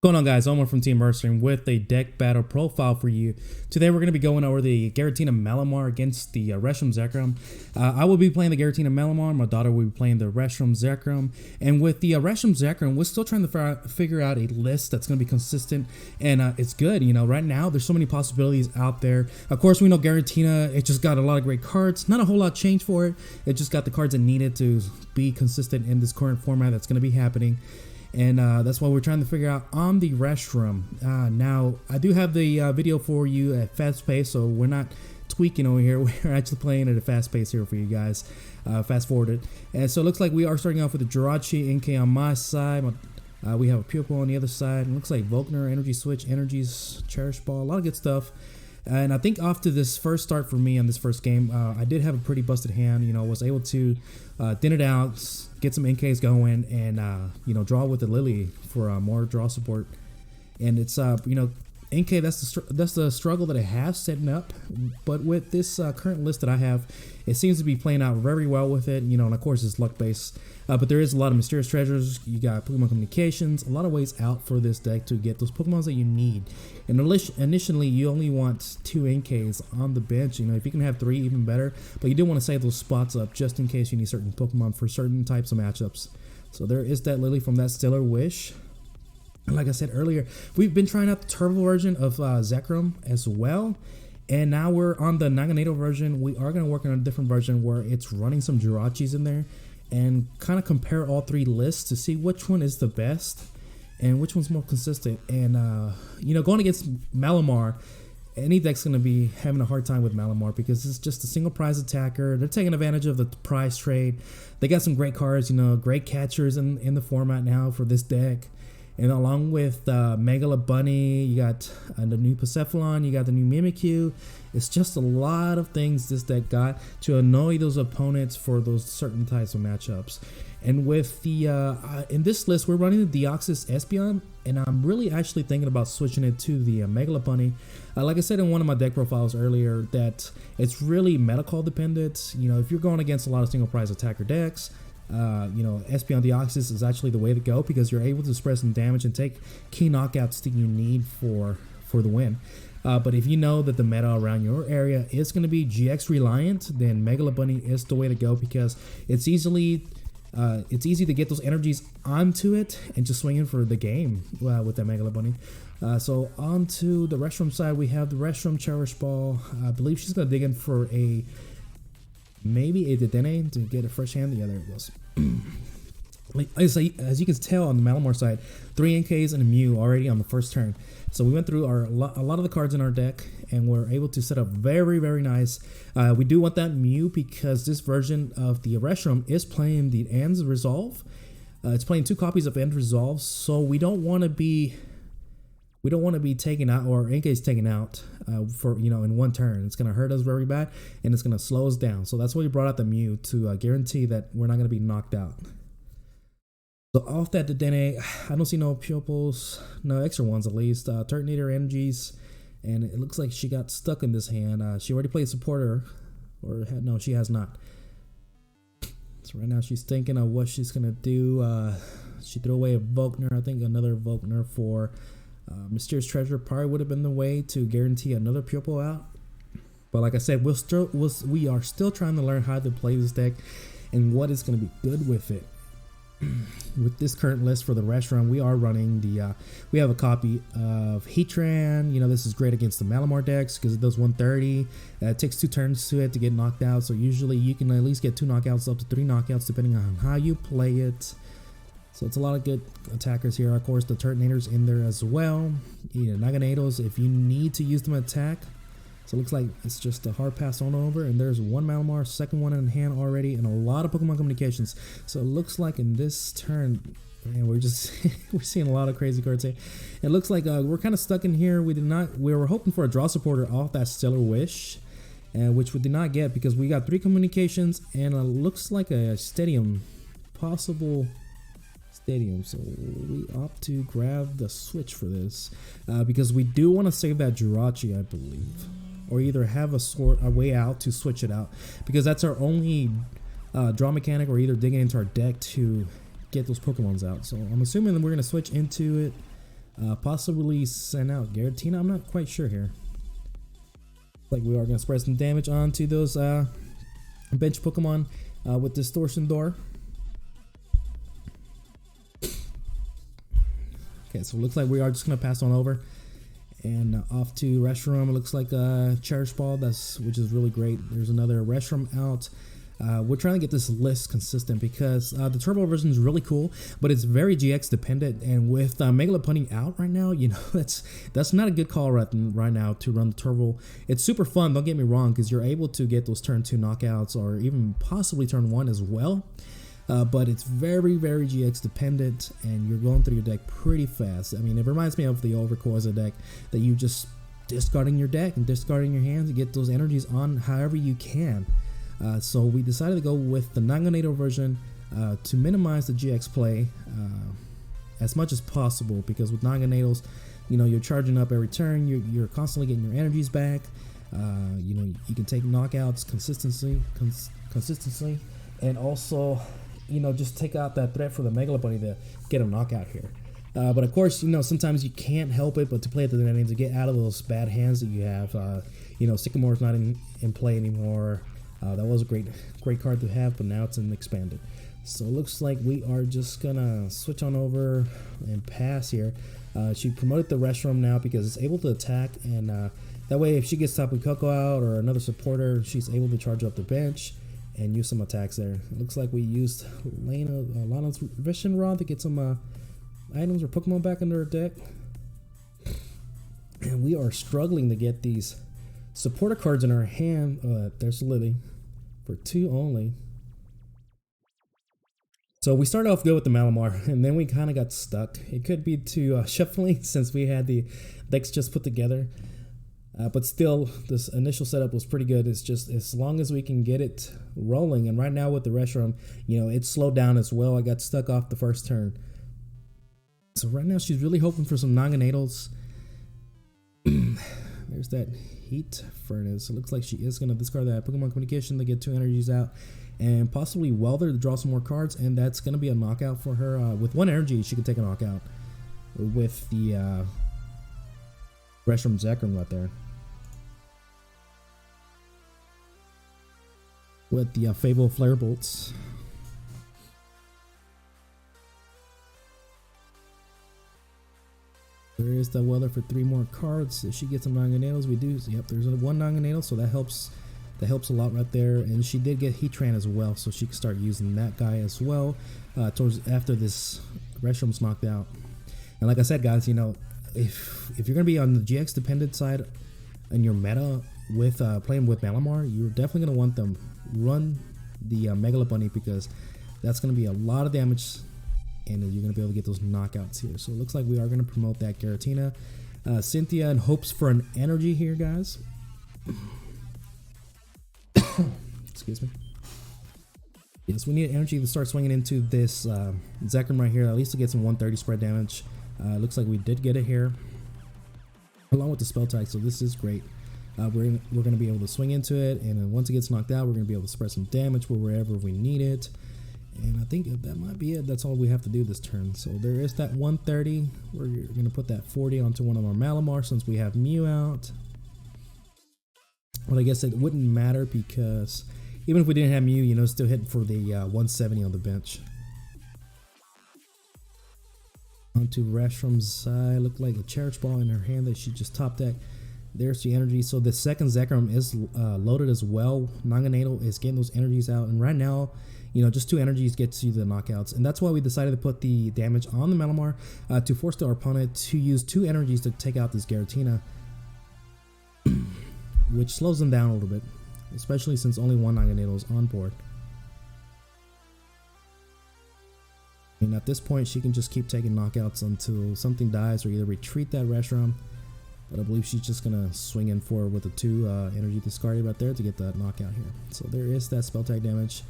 What's going on, guys? Omar from Team Reshiram with a deck battle profile for you. Today we're going to be going over the Giratina Malamar against the Reshiram Zekrom. I will be playing the Giratina Malamar. My daughter will be playing the Reshiram Zekrom. And with the Reshiram Zekrom, we're still trying to figure out a list that's going to be consistent. And it's good. You know, right now there's so many possibilities out there. Of course, we know Giratina, it just got a lot of great cards. Not a whole lot changed for it. It just got the cards it needed to be consistent in this current format that's going to be happening. And that's what we're trying to figure out on the Reshiram. Now, I do have the video for you at fast pace, so we're not tweaking over here. We're actually playing at a fast pace here for you guys. Fast forwarded. And so it looks like we are starting off with the Giratina NK on my side. We have a Pupil on the other side. It looks like Volkner, Energy Switch, Energies, Cherish Ball, a lot of good stuff. And I think after this first start for me on this first game, I did have a pretty busted hand. You know, was able to thin it out, get some NKs going, and you know, draw with the Lily for more draw support. And it's you know, NK, that's the struggle that I have setting up. But with this current list that I have, it seems to be playing out very well with it. You know, and of course it's luck based. But there is a lot of mysterious treasures. You got Pokemon communications, a lot of ways out for this deck to get those Pokemons that you need. And initially, you only want 2 NKs on the bench. You know, if you can have 3, even better. But you do want to save those spots up just in case you need certain Pokemon for certain types of matchups. So there is that Lily from that Stellar Wish. And like I said earlier, we've been trying out the turbo version of Zekrom as well. And now we're on the nagandel version. We are going to work on a different version where it's running some Jirachis in there and kind of compare all 3 lists to see which one is the best and which one's more consistent. And you know, going against Malamar, any deck's going to be having a hard time with Malamar because it's just a single prize attacker. They're taking advantage of the prize trade. They got some great cards, you know, great catchers in the format now for this deck. And along with Megala Bunny, you got the new Persephone, you got the new Mimikyu. It's just a lot of things this deck got to annoy those opponents for those certain types of matchups. And with the in this list, we're running the Deoxys Espeon, and I'm really actually thinking about switching it to the Megala Bunny. Like I said in one of my deck profiles earlier, that it's really meta call dependent. You know, if you're going against a lot of single prize attacker decks, you know, Espeon Deoxys is actually the way to go because you're able to spread some damage and take key knockouts that you need for the win. But if you know that the meta around your area is going to be GX reliant, then Megala Bunny is the way to go because it's easy to get those energies onto it and just swing in for the game with that Megala Bunny. So on to the Reshiram side, we have the Reshiram Cherish Ball. I believe she's going to dig in for maybe a Dedenne to get a fresh hand. Yeah, there it goes. Like I say, as you can tell on the Malamar side, 3 NKs and a Mew already on the first turn. So we went through a lot of the cards in our deck and we're able to set up very nice. We do want that Mew because this version of the Reshiram is playing the End's Resolve. It's playing 2 copies of End Resolve, so we don't want to be taken out, or NK's taken out for, you know, in one turn. It's going to hurt us very bad and it's going to slow us down. So that's why we brought out the Mew to guarantee that we're not going to be knocked out. So off that Dedenne, I don't see no pupils, no extra ones at least. Turtonator Energies, and it looks like she got stuck in this hand. She already played supporter, or no, she has not. So right now she's thinking of what she's going to do. She threw away a Volkner, I think another Volkner for Mysterious Treasure probably would have been the way to guarantee another Pupil out. But like I said, we are still trying to learn how to play this deck and what is going to be good with it. With this current list for the Reshiram, we are running the we have a copy of Heatran. You know, this is great against the Malamar decks because it does 130. It takes 2 turns to it to get knocked out, so usually you can at least get 2 knockouts up to 3 knockouts depending on how you play it. So it's a lot of good attackers here. Of course, the Turtonators in there as well. You know, Naganedos if you need to use them attack. So it looks like it's just a hard pass on over, and there's 1 Malamar, second one in hand already, and a lot of Pokemon communications. So it looks like in this turn, man, we're seeing a lot of crazy cards here. It looks like we're kind of stuck in here. We were hoping for a draw supporter off that Stellar Wish, which we did not get because we got 3 communications and it looks like a stadium, possible stadium. So we opt to grab the switch for this because we do want to save that Jirachi, I believe. Or either have a way out to switch it out because that's our only draw mechanic, or either digging into our deck to get those Pokemons out. So I'm assuming that we're going to switch into it. Possibly send out Giratina. I'm not quite sure here. Like we are going to spread some damage onto those bench Pokemon with Distortion Door. Okay, so it looks like we are just going to pass on over. And off to Reshiram. It looks like a Cherish Ball, which is really great. There's another Reshiram out. We're trying to get this list consistent because the turbo version is really cool, but it's very GX dependent. And with Megalopunny out right now, you know, that's not a good call right now to run the turbo. It's super fun, don't get me wrong, because you're able to get those turn 2 knockouts or even possibly turn 1 as well. But it's very, very GX dependent, and you're going through your deck pretty fast. I mean, it reminds me of the OHKOs deck that you just discarding your deck and discarding your hands to get those energies on however you can. So we decided to go with the nagandel version to minimize the GX play as much as possible, because with nagandels, you know, you're charging up every turn, you're constantly getting your energies back. You know, you can take knockouts consistently, and also, you know, just take out that threat for the Megalopunny to get a knockout here. But of course, you know, sometimes you can't help it but to play at the end to get out of those bad hands that you have. You know, Sycamore's not in play anymore. That was a great card to have, but now it's an expanded. So it looks like we are just gonna switch on over and pass here. She promoted the Reshiram now because it's able to attack, and that way if she gets Tapu Koko out or another supporter, she's able to charge up the bench and use some attacks there. It looks like we used Lana's Vision Rod to get some items or Pokemon back into her deck. And we are struggling to get these supporter cards in our hand. There's Lily for 2 only. So we started off good with the Malamar, and then we kind of got stuck. It could be too shuffling since we had the decks just put together. But still, this initial setup was pretty good. It's just as long as we can get it rolling. And right now with the Reshiram, you know, it slowed down as well. I got stuck off the first turn. So right now she's really hoping for some nagandels. There's that Heat Furnace. It looks like she is going to discard that Pokemon Communication to get 2 energies out. And possibly Welder to draw some more cards. And that's going to be a knockout for her. With 1 energy, she can take a knockout. With the Reshiram Zekrom right there. With the Fable Flare Bolts. There is the Welder for 3 more cards. If she gets some nagandels, we do. Yep, there's 1 nagandel, so that helps. That helps a lot right there. And she did get Heatran as well, so she can start using that guy as well towards after this Reshiram's knocked out. And like I said, guys, you know, if you're gonna be on the GX dependent side in your meta with playing with Malamar, you're definitely gonna want them run the Megalopunny, because that's gonna be a lot of damage, and you're gonna be able to get those knockouts here. So it looks like we are gonna promote that Giratina. Cynthia in hopes for an energy here, guys. Excuse me. Yes, we need energy to start swinging into this Zekrom right here, at least to get some 130 spread damage. Looks like we did get it here, along with the spell tag, so this is great. We're going to be able to swing into it, and then once it gets knocked out, we're going to be able to spread some damage wherever we need it. And I think that might be it. That's all we have to do this turn. So there is that 130. We're going to put that 40 onto one of our Malamar since we have Mew out. Well, I guess it wouldn't matter because even if we didn't have Mew, you know, still hitting for the 170 on the bench. Onto Reshiram's side, looked like a Cherish Ball in her hand that she just top decked. There's the energy. So the second Zekrom is loaded as well. Nagandel is getting those energies out, and right now, you know, just 2 energies gets you the knockouts, and that's why we decided to put the damage on the Malamar to force our opponent to use 2 energies to take out this Giratina, which slows them down a little bit, especially since only 1 Nagandel is on board. And at this point, she can just keep taking knockouts until something dies or either retreat that Reshiram. But I believe she's just going to swing in for with the 2 energy discarded right there to get that knockout here. So there is that spell tag damage.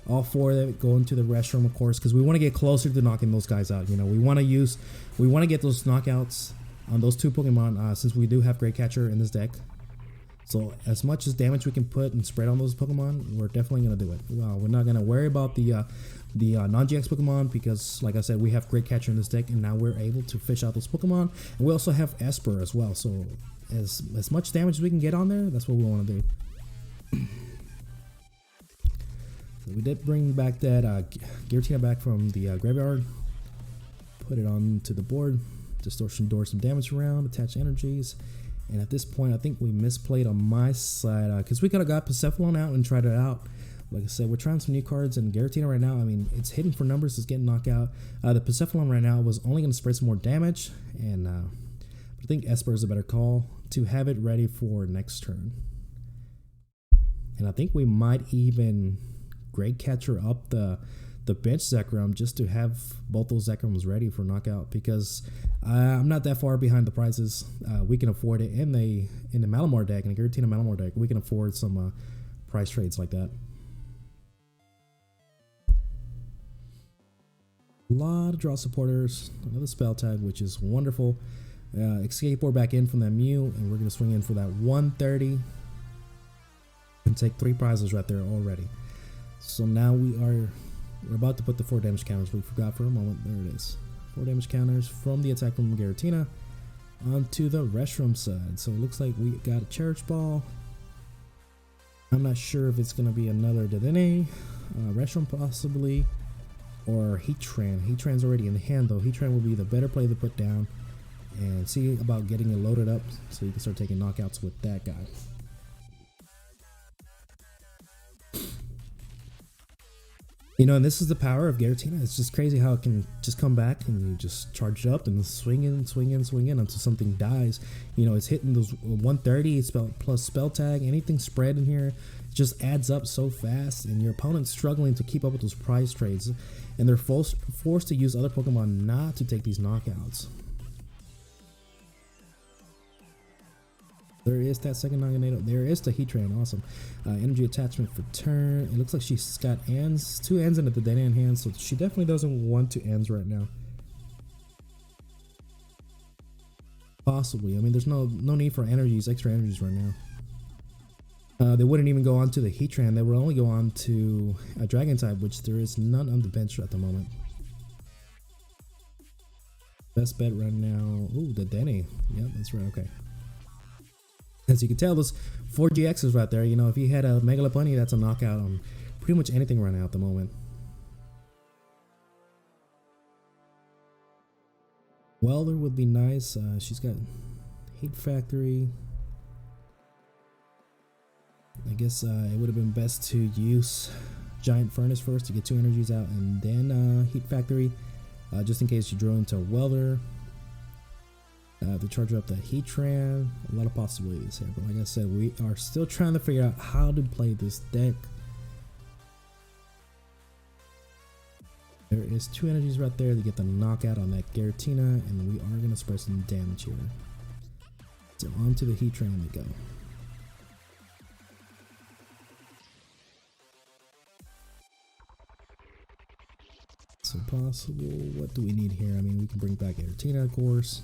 All 4 of them go into the Reshiram, of course, because we want to get closer to knocking those guys out. You know, we want to get those knockouts on those 2 Pokemon since we do have Great Catcher in this deck. So as much as damage we can put and spread on those Pokemon, we're definitely going to do it. Well, we're not going to worry about the the non-GX Pokemon, because like I said, we have Great Catcher in this deck, and now we're able to fish out those Pokemon. And we also have Esper as well, so as much damage as we can get on there, that's what we want to do. So we did bring back that Giratina back from the graveyard, put it onto the board, Distortion Door some damage around, attach energies, and at this point I think we misplayed on my side, because we could have got Persephone out and tried it out. Like I said, we're trying some new cards, and Giratina right now, I mean, it's hitting for numbers, it's getting knocked out. The Persephone right now was only going to spread some more damage, and I think Esper is a better call to have it ready for next turn. And I think we might even Great Catcher up the bench Zekrom just to have both those Zekroms ready for knockout, because I'm not that far behind the prices. We can afford it in the Malamar deck, in the Giratina Malamar deck. We can afford some price trades like that. A lot of draw supporters, another spell tag, which is wonderful. Escape Board back in from that Mew, and we're going to swing in for that 130 and take 3 prizes right there already. So now we're about to put the 4 damage counters we forgot for a moment. There it is. 4 damage counters from the attack from Giratina onto the Reshiram side. So it looks like we got a Cherish Ball. I'm not sure if it's going to be another Dedenne, Reshiram possibly, or Heatran. Heatran's already in the hand though. Heatran will be the better play to put down, and see about getting it loaded up so you can start taking knockouts with that guy. You know, and this is the power of Giratina. It's just crazy how it can just come back and you just charge it up and swing in until something dies. You know, it's hitting those 130 plus spell tag, anything spread in here, it just adds up so fast, and your opponent's struggling to keep up with those prize trades, and they're forced to use other Pokemon not to take these knockouts. There is that second nagandel. There is the Heatran. Awesome. Energy attachment for turn. It looks like she's got Ans, 2 Ans in the Dedenne hand, so she definitely doesn't want to Ans right now. Possibly. I mean, there's no need for energies, extra energies right now. They wouldn't even go on to the Heatran. They would only go on to a Dragon type, which there is none on the bench at the moment. Best bet right now. Ooh, the Dedenne. Yep, that's right. Okay. As you can tell, those 4 GXs right there, you know, if you had a Mega Lopunny, that's a knockout on pretty much anything right now at the moment. Welder would be nice. She's got Heat Factory. I guess it would have been best to use Giant Furnace first to get 2 energies out, and then Heat Factory, just in case you draw into Welder. To charge up the Heatran. A lot of possibilities here, but like I said, we are still trying to figure out how to play this deck. There is 2 energies right there to get the knockout on that Giratina, and we are going to spread some damage here. So onto the Heatran we go. So possible. What do we need here? I mean, we can bring back Giratina, of course.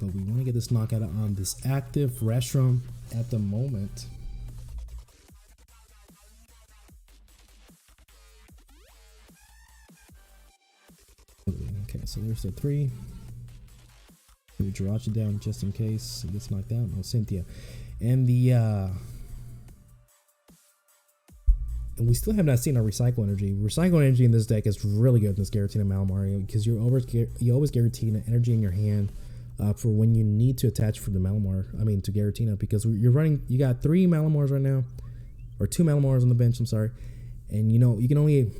But we want to get this knockout on this active Reshiram at the moment. Okay, so there's the 3. We Giratina down just in case it gets knocked out. No, Cynthia. And the and we still have not seen our recycle energy. Recycle energy in this deck is really good in this Giratina Malamar, because you always Giratina energy in your hand for when you need to attach for the Malamar. I mean, to Giratina, because you got 3 Malamars right now, or 2 Malamars on the bench. I'm sorry, and you know you can only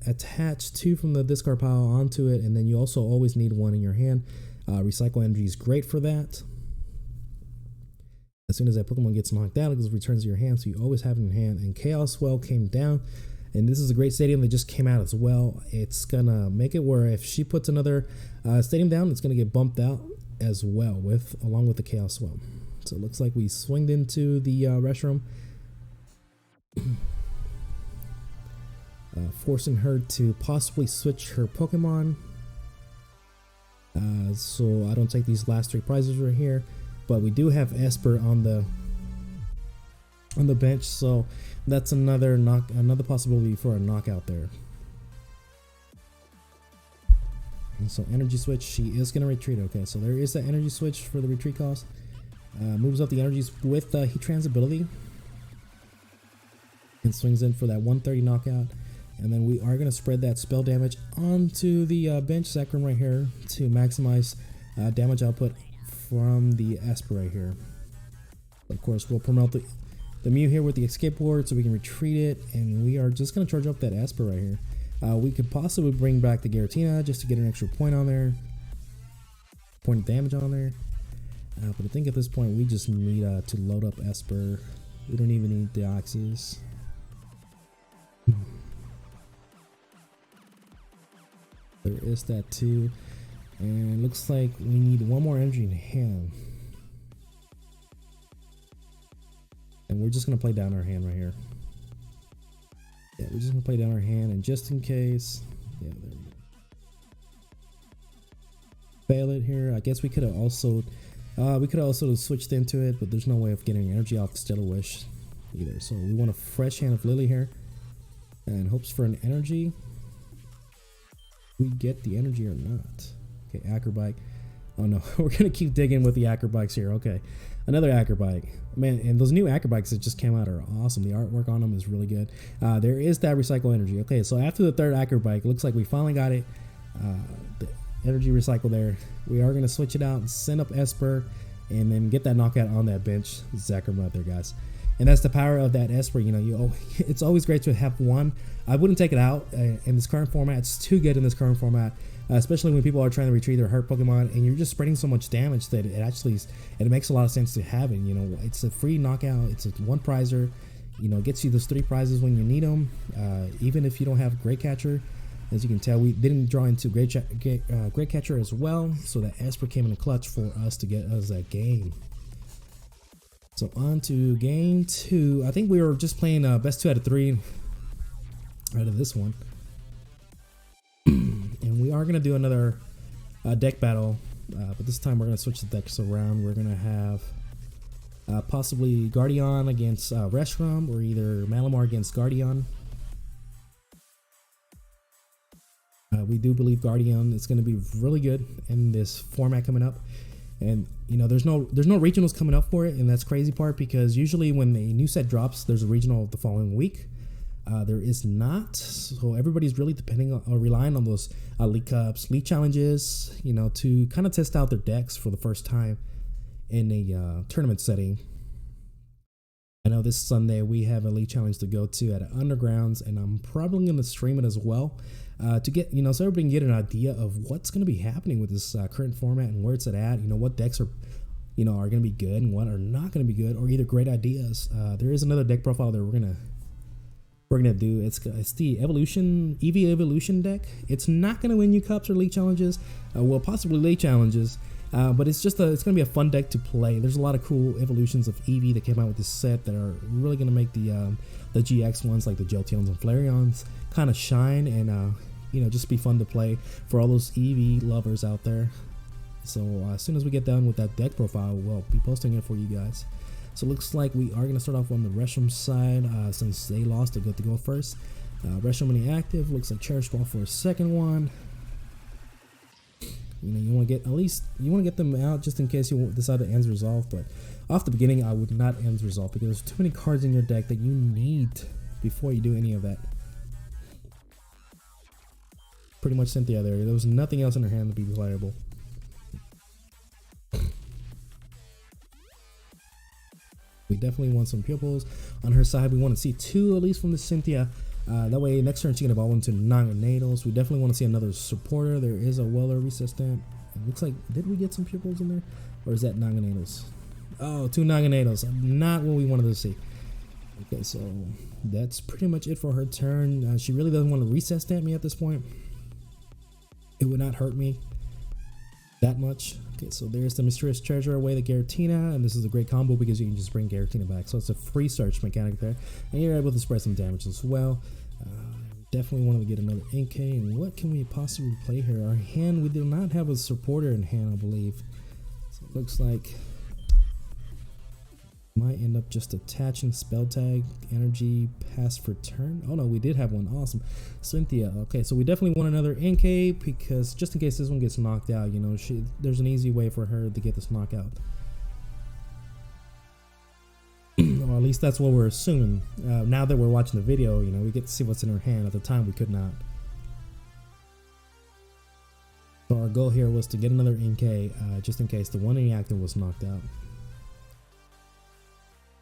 attach 2 from the discard pile onto it, and then you also always need 1 in your hand. Recycle energy is great for that. As soon as that Pokemon gets knocked out, it returns to your hand, so you always have it in your hand. And Chaos Well came down, and this is a great stadium that just came out as well. It's gonna make it where if she puts another stadium down, it's gonna get bumped out as well, along with the Chaos Well. So it looks like we swinged into the Reshiram, forcing her to possibly switch her Pokemon. So I don't take these last 3 prizes right here. But we do have Esper on the on the bench, so that's another possibility for a knockout there. And so energy switch, she is going to retreat. Okay, so there is that energy switch for the retreat cost. Moves up the energies with Heatran's ability and swings in for that 130 knockout. And then we are going to spread that spell damage onto the bench Zekrom right here to maximize damage output from the Esper right here. Of course, we'll promote the Mew here with the escape ward so we can retreat it, and we are just going to charge up that Esper right here. We could possibly bring back the Giratina just to get an extra point on there, point of damage on there. But I think at this point we just need to load up Esper. We don't even need the Oxys. There is that too, and it looks like we need one more energy in hand, and we're just gonna play down our hand right here. Yeah, we're just gonna play down our hand, and just in case, yeah, there we go. Fail it here. I guess we could have also switched into it, but there's no way of getting energy off the Stellar Wish either. So we want a fresh hand of Lily here, and hopes for an energy. We get the energy or not. Okay, Acrobike. Oh no, we're gonna keep digging with the Acrobikes here. Okay, another Acrobike. Man, and those new Acrobikes that just came out are awesome. The artwork on them is really good. There is that recycle energy. Okay, so after the third Acrobike, looks like we finally got it. The energy recycle there. We are gonna switch it out and send up Esper, and then get that knockout on that bench Zekrom out there, guys. And that's the power of that Esper. You know, it's always great to have one. I wouldn't take it out in this current format. It's too good in this current format, especially when people are trying to retrieve their hurt Pokemon, and you're just spreading so much damage that it makes a lot of sense to have it. You know, it's a free knockout. It's a one prizer. You know, it gets you those 3 prizes when you need them. Even if you don't have Great Catcher, as you can tell, we didn't draw into Great Catcher as well, so that Esper came in a clutch for us to get us that game. So on to game 2. I think we were just playing best 2 out of 3 out of this one. And we are going to do another deck battle, but this time we're going to switch the decks around. We're going to have possibly Guardian against Reshiram, or either Malamar against Guardian. We do believe Guardian is going to be really good in this format coming up. And you know, there's no regionals coming up for it, and that's crazy part, because usually when the new set drops, there's a regional the following week. There is not, so everybody's really depending on or relying on those League Cups, League Challenges, you know, to kind of test out their decks for the first time in a tournament setting. I know this Sunday we have a League Challenge to go to at Undergrounds, and I'm probably going to stream it as well to get, you know, so everybody can get an idea of what's going to be happening with this current format and where it's at. You know, what decks are, you know, are going to be good and what are not going to be good, or either great ideas. There is another deck profile that we're gonna do. It's the EV Evolution deck. It's not gonna win you cups or League Challenges, well, possibly League Challenges. But it's gonna be a fun deck to play. There's a lot of cool evolutions of EV that came out with this set that are really gonna make the GX ones, like the Jolteons and Flareons, kind of shine, and you know, just be fun to play for all those EV lovers out there. So as soon as we get done with that deck profile, we'll be posting it for you guys. So it looks like we are gonna start off on the Reshiram side, since they lost, they're good to go first. Reshiram inactive. Looks like Cherish Ball for a second one. You know, you want to get them out just in case you decide to end resolve. But off the beginning, I would not end resolve, because there's too many cards in your deck that you need before you do any of that. Pretty much Cynthia there. There was nothing else in her hand to be playable. We definitely want some pupils on her side. We want to see 2 at least from the Cynthia. That way next turn she can evolve into Nagandel. We definitely want to see another supporter. There is a Welder resistant. It looks like, did we get some pupils in there? Or is that Nagandel? Oh, 2 Nagandel. Not what we wanted to see. Okay, so that's pretty much it for her turn. She really doesn't want to reset stamp me at this point. It would not hurt me that much. Okay, so there's the Mysterious Treasure away the Giratina, and this is a great combo because you can just bring Giratina back. So it's a free search mechanic there, and you're able to spread some damage as well. Definitely wanted to get another NK, and what can we possibly play here? Our hand, we do not have a supporter in hand, I believe. So it looks like Might end up just attaching spell tag, energy, pass for turn. Oh no, we did have one. Awesome. Cynthia. Okay, so we definitely want another NK because just in case this one gets knocked out, you know, there's an easy way for her to get this knockout. Or at least that's what we're assuming. Now that we're watching the video, you know, we get to see what's in her hand. At the time, we could not. So our goal here was to get another NK, just in case the one inactive was knocked out.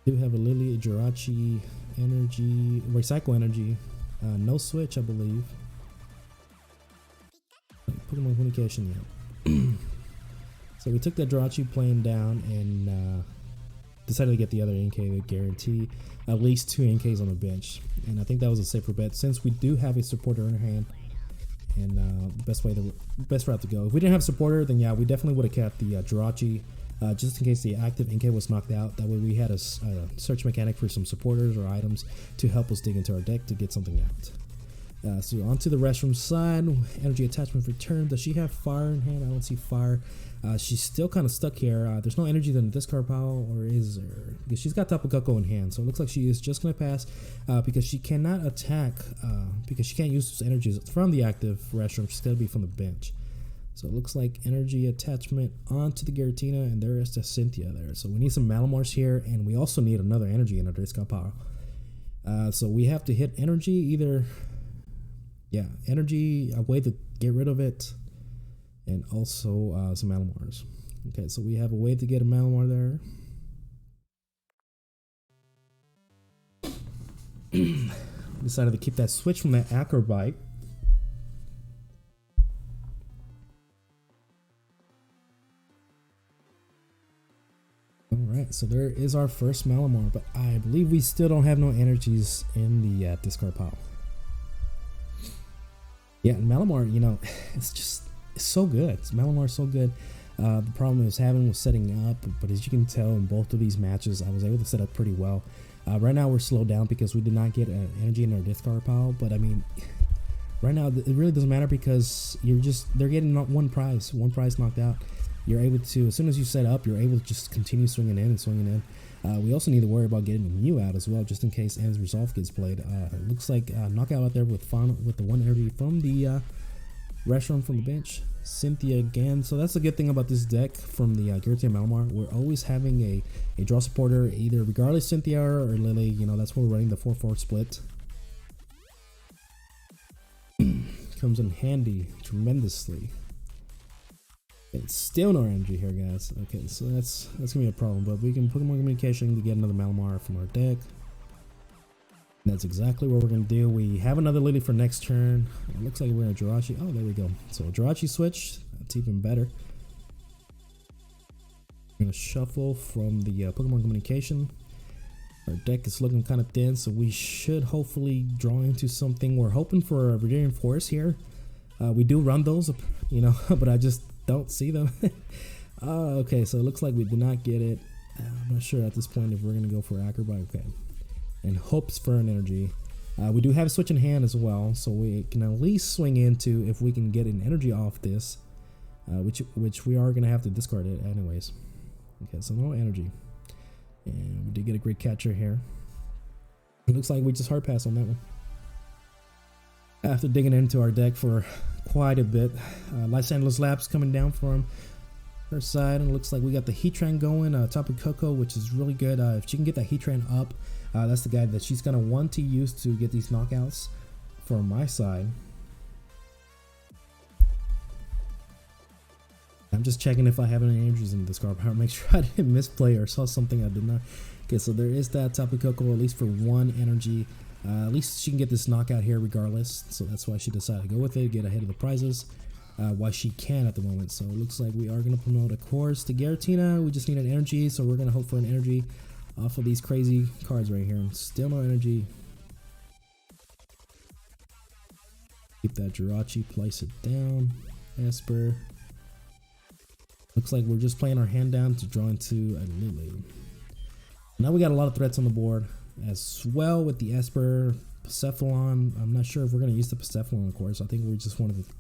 Do have a Lily, Jirachi, energy, recycle energy, no switch, I believe. Pokemon communication yet. So we took that Jirachi plane down and decided to get the other NK to guarantee at least 2 NKs on the bench, and I think that was a safer bet since we do have a supporter in our hand. And best route to go. If we didn't have a supporter, then yeah, we definitely would have kept the Jirachi. Just in case the active NK was knocked out. That way we had a search mechanic for some supporters or items to help us dig into our deck to get something out. So onto the Reshiram side, energy attachment for turn. Does she have fire in hand? I don't see fire. She's still kind of stuck here. There's no energy in the discard pile, or is there? Because she's got Tapu Koko in hand, so it looks like she is just going to pass because she cannot attack because she can't use those energies from the active Reshiram. She's got to be from the bench. So it looks like energy attachment onto the Giratina, and there is the Cynthia there. So we need some Malamars here, and we also need another energy in our discard pile. So we have to hit energy either, yeah, energy, a way to get rid of it, and also some Malamars. Okay, so we have a way to get a Malamar there. Decided to keep that switch from that Acrobite. Alright, so there is our first Malamar, but I believe we still don't have no energies in the discard pile. Yeah, and Malamar, you know, it's so good. Malamar is so good. The problem I was having was setting up, but as you can tell in both of these matches, I was able to set up pretty well. Right now we're slowed down because we did not get energy in our discard pile, but I mean, right now it really doesn't matter because they're getting one prize knocked out. You're able to, as soon as you set up, you're able to just continue swinging in and swinging in. We also need to worry about getting a Mew out as well, just in case End's Resolve gets played. It looks like knockout out there with the one energy from the Reshiram from the bench. Cynthia again. So that's the good thing about this deck from the Giratina Malamar. We're always having a draw supporter, either regardless Cynthia or Lily. You know, that's why we're running the 4-4 split. Comes in handy tremendously. It's still no energy here, guys. Okay, so that's gonna be a problem, but we can Pokemon communication to get another Malamar from our deck. And that's exactly what we're gonna do. We have another Lily for next turn. It looks like we're gonna Jirachi. Oh, there we go. So a Jirachi switch. That's even better. We're gonna shuffle from the Pokemon communication. Our deck is looking kind of thin, so we should hopefully draw into something. We're hoping for a Verdarian Forest here. We do run those, you know, but I just don't see them. Okay, so it looks like we did not get it. I'm not sure at this point if we're gonna go for Acrobite. Okay, and hopes for an energy. We do have a switch in hand as well, so we can at least swing into if we can get an energy off this, which we are gonna have to discard it anyways. Okay, so no energy, and we did get a great catcher here. It looks like we just hard pass on that one. After digging into our deck for quite a bit, Life's Endless Lapse coming down from her side, and it looks like we got the Heatran going, Tapu Koko, which is really good. If she can get that Heatran up, that's the guy that she's gonna want to use to get these knockouts from my side. I'm just checking if I have any energies in this card. Make sure I didn't misplay or saw something I did not. Okay, so there is that Tapu Koko, at least for one energy. At least she can get this knockout here regardless, so that's why she decided to go with it, get ahead of the prizes, while she can at the moment. So it looks like we are going to promote a course to Giratina. We just need an energy, so we're going to hope for an energy off of these crazy cards right here. Still no energy. Keep that Jirachi, place it down. Esper. Looks like we're just playing our hand down to draw into a Lily. Now we got a lot of threats on the board as well with the Esper, Pasephalon. I'm not sure if we're going to use the Pasephalon, of course. I think we just wanted to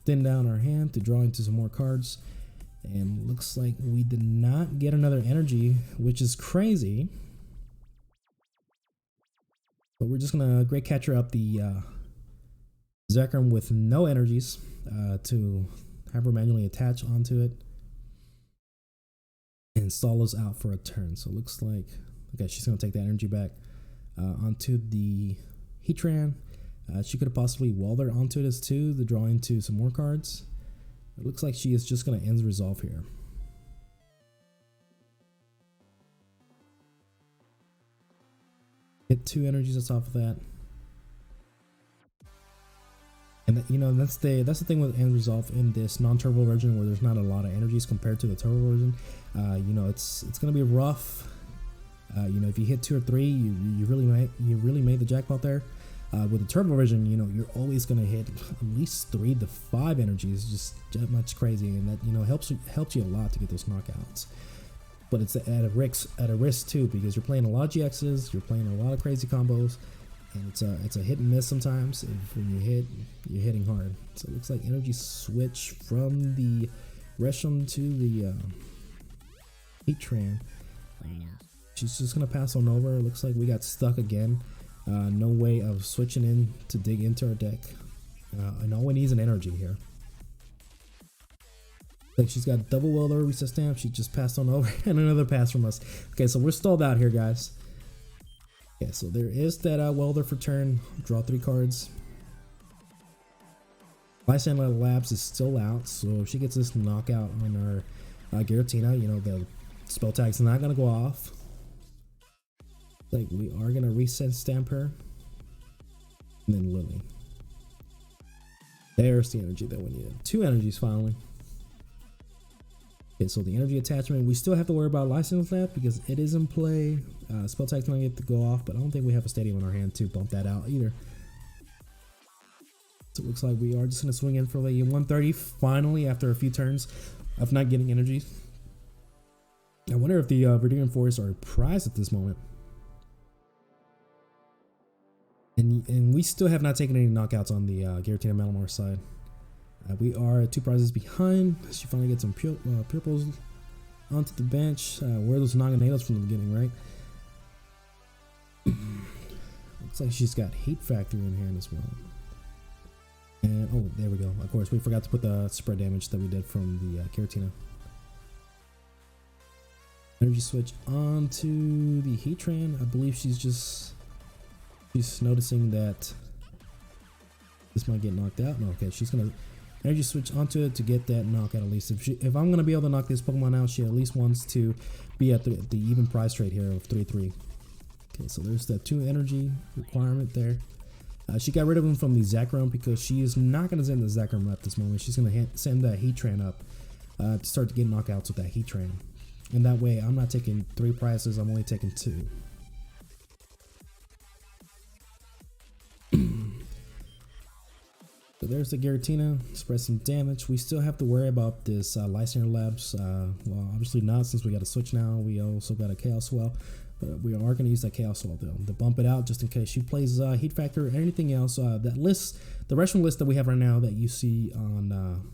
thin down our hand to draw into some more cards. And looks like we did not get another energy, which is crazy. But we're just gonna great catcher up the Zekrom with no energies to have her manually attach onto it and stall us out for a turn. So it looks like, okay, she's gonna take that energy back onto the Heatran. She could have possibly Welder onto this too to draw into some more cards. It looks like she is just gonna end resolve here. Hit 2 energies on top of that. And you know, that's the thing with end resolve in this non-turbo version, where there's not a lot of energies compared to the turbo version. You know, it's gonna be rough. You know, if you hit 2 or 3, you really made the jackpot there. With the turbo version, you know, you're always gonna hit at least 3 to 5 energies, just that much crazy, and that, you know, helps you a lot to get those knockouts. But it's at a risk too, because you're playing a lot of GXs, you're playing a lot of crazy combos. And it's a hit and miss sometimes. If when you hit, you're hitting hard. So it looks like energy switch from the Reshiram to the Heatran. She's just gonna pass on over. It looks like we got stuck again. No way of switching in to dig into our deck. And all we need is an energy here. Like she's got double Welder reset stamp. She just passed on over and another pass from us. Okay, so we're stalled out here, guys. Okay, so there is that Welder for turn. Draw 3 cards. Lysander Labs is still out, so if she gets this knockout on our Giratina, you know, the spell tag's not going to go off. Like, we are going to reset stamp her. And then Lily. There's the energy that we needed. 2 energies finally. Okay, so the energy attachment, we still have to worry about License Lab because it is in play. Spell tag's gonna get to go off, but I don't think we have a stadium in our hand to bump that out either. So it looks like we are just gonna swing in for the 130 finally after a few turns of not getting energy. I wonder if the Verdurian Forests are prized at this moment. And we still have not taken any knockouts on the Giratina Malamar side. We are 2 prizes behind. She finally gets some purples onto the bench. Where those nagandels from the beginning, right? Looks like she's got Heat Factory in hand as well. And oh, there we go. Of course, we forgot to put the spread damage that we did from the Giratina. Energy switch onto the Heatran. I believe she's noticing that this might get knocked out. No, okay, she's gonna energy switch onto it to get that knockout at least. If I'm gonna be able to knock this Pokemon out, she at least wants to be at the even price trade here of 3-3. Okay, so there's that 2 energy requirement there. She got rid of him from the Zekrom because she is not gonna send the Zekrom up this moment. She's gonna send that Heatran up to start to get knockouts with that Heatran, and that way I'm not taking 3 prizes. I'm only taking 2. So there's the Giratina, spread some damage. We still have to worry about this Lysander Labs. Well, obviously not, since we got a switch now. We also got a Chaos Swell, but we are going to use that Chaos Swell though to bump it out just in case she plays Heat Factor or anything else. That list, the Reshiram list that we have right now that you see on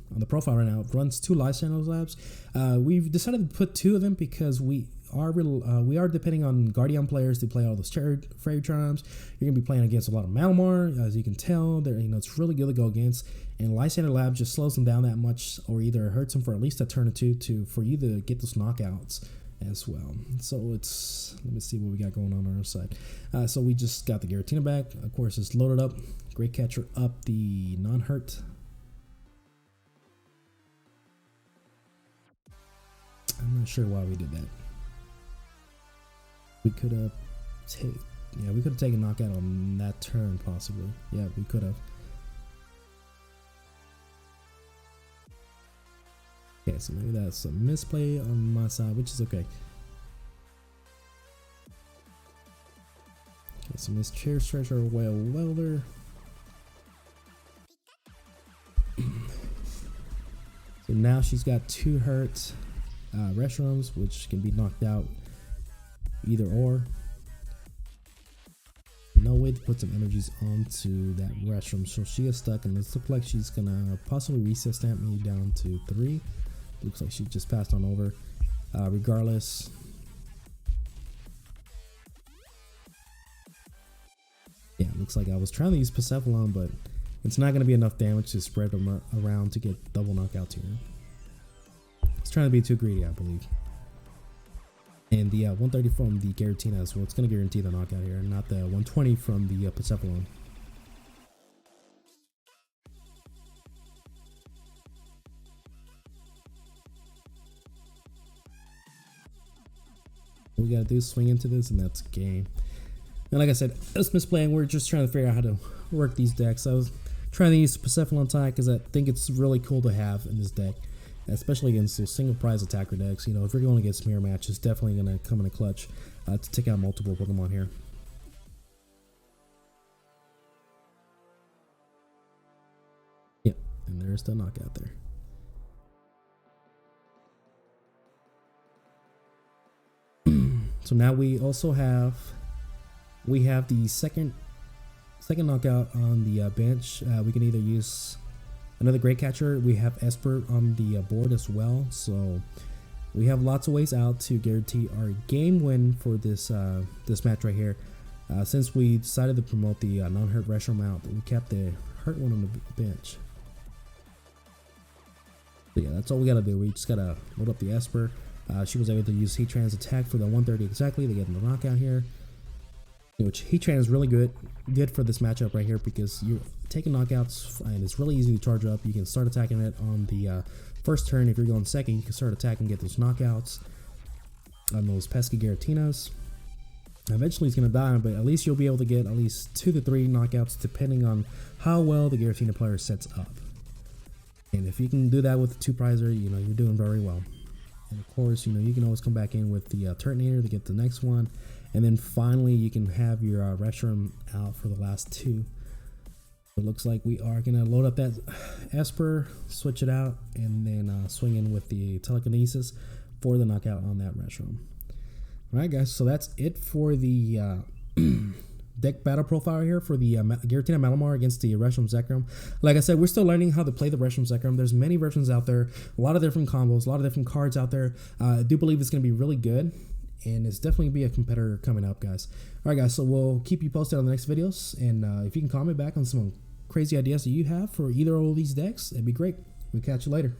the profile right now, runs 2 Lysander Labs. We've decided to put 2 of them because we are depending on Guardian players to play all those Fairy Charms. You're gonna be playing against a lot of Malamar, as you can tell. There, you know, it's really good to go against. And Lysander Lab just slows them down that much, or either hurts them for at least a turn or 2 for you to get those knockouts as well. So it's, let me see what we got going on our side. So we just got the Giratina back. Of course, it's loaded up. Great catcher up the non-hurt. I'm not sure why we did that. We could have taken knockout on that turn possibly. Yeah, we could have. Okay, so maybe that's a misplay on my side, which is okay. Okay, so Miss Chair Stretcher Welder. So now she's got 2 hurt Reshiroms, which can be knocked out either or. No way to put some energies onto that Reshiram, so she is stuck, and it looks like she's gonna possibly reset stamp me down to 3. Looks like she just passed on over. Regardless. Yeah, looks like I was trying to use Persephone, but it's not going to be enough damage to spread them around to get double knockouts here. I was trying to be too greedy, I believe. And the 130 from the Giratina as well. It's going to guarantee the knockout here, not the 120 from the Persephone. All we got to do is swing into this, and that's game. And like I said, us misplaying, we're just trying to figure out how to work these decks. I was trying to use Persephone tie because I think it's really cool to have in this deck, especially against those single prize attacker decks. You know, if you're going against mirror match, it's definitely going to come in a clutch to take out multiple Pokemon here. Yep, and there's the knockout there. So now we also have the second knockout on the bench. We can either use another Great Catcher. We have Esper on the board as well. So we have lots of ways out to guarantee our game win for this this match right here. Since we decided to promote the non-hurt Reshiram out, we kept the hurt one on the bench. But yeah, that's all we gotta do. We just gotta load up the Esper. She was able to use Heatran's attack for the 130 exactly to get the knockout here. Which Heatran is really good for this matchup right here because you're taking knockouts and it's really easy to charge up. You can start attacking it on the first turn. If you're going second, you can start attacking, get those knockouts on those pesky Giratinas. Eventually he's going to die, but at least you'll be able to get at least 2 to 3 knockouts depending on how well the Giratina player sets up. And if you can do that with the 2-prizer, you know, you're doing very well. And of course, you know, you can always come back in with the Turtonator to get the next one. And then finally, you can have your Reshiram out for the last 2. It looks like we are going to load up that Esper, switch it out, and then swing in with the Telekinesis for the knockout on that Reshiram. Alright guys, so that's it for the deck battle profile here for the Giratina Malamar against the Reshiram Zekrom. Like I said, we're still learning how to play the Reshiram Zekrom. There's many versions out there, a lot of different combos, a lot of different cards out there. I do believe it's going to be really good. And it's definitely be a competitor coming up, guys. All right, guys, so we'll keep you posted on the next videos. And if you can comment back on some crazy ideas that you have for either of these decks, it'd be great. We'll catch you later.